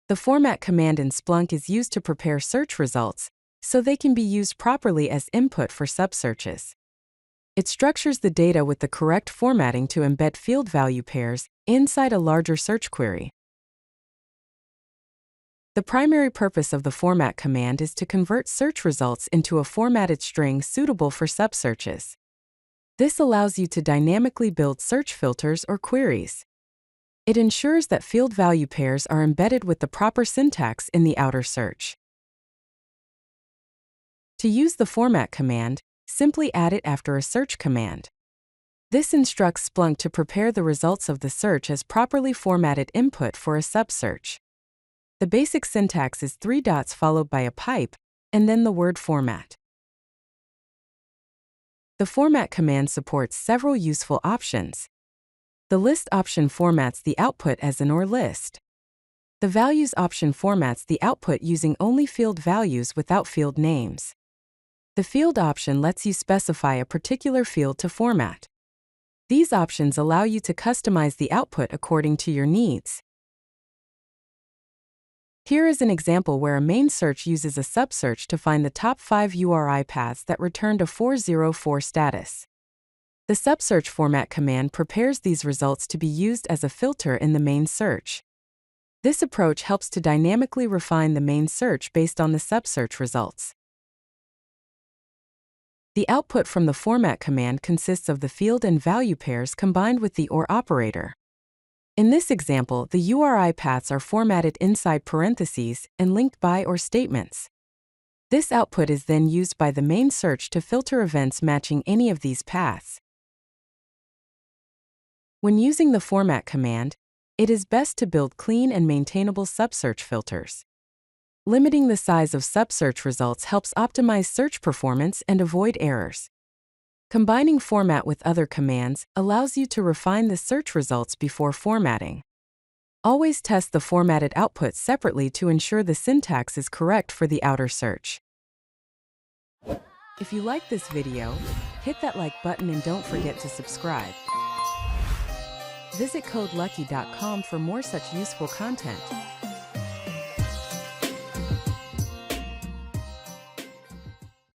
The format command in Splunk is used to prepare search results, so they can be used properly as input for subsearches. It structures the data with the correct formatting to embed field value pairs inside a larger search query. The primary purpose of the format command is to convert search results into a formatted string suitable for subsearches. This allows you to dynamically build search filters or queries. It ensures that field value pairs are embedded with the proper syntax in the outer search. To use the format command, simply add it after a search command. This instructs Splunk to prepare the results of the search as properly formatted input for a subsearch. The basic syntax is 3 dots followed by a pipe, and then the word format. The format command supports several useful options. The list option formats the output as an OR list. The values option formats the output using only field values without field names. The field option lets you specify a particular field to format. These options allow you to customize the output according to your needs. Here is an example where a main search uses a subsearch to find the top 5 URI paths that returned a 404 status. The subsearch format command prepares these results to be used as a filter in the main search. This approach helps to dynamically refine the main search based on the subsearch results. The output from the format command consists of the field and value pairs combined with the OR operator. In this example, the URI paths are formatted inside parentheses and linked by OR statements. This output is then used by the main search to filter events matching any of these paths. When using the format command, it is best to build clean and maintainable subsearch filters. Limiting the size of subsearch results helps optimize search performance and avoid errors. Combining format with other commands allows you to refine the search results before formatting. Always test the formatted output separately to ensure the syntax is correct for the outer search. If you like this video, hit that like button and don't forget to subscribe. Visit codelucky.com for more such useful content.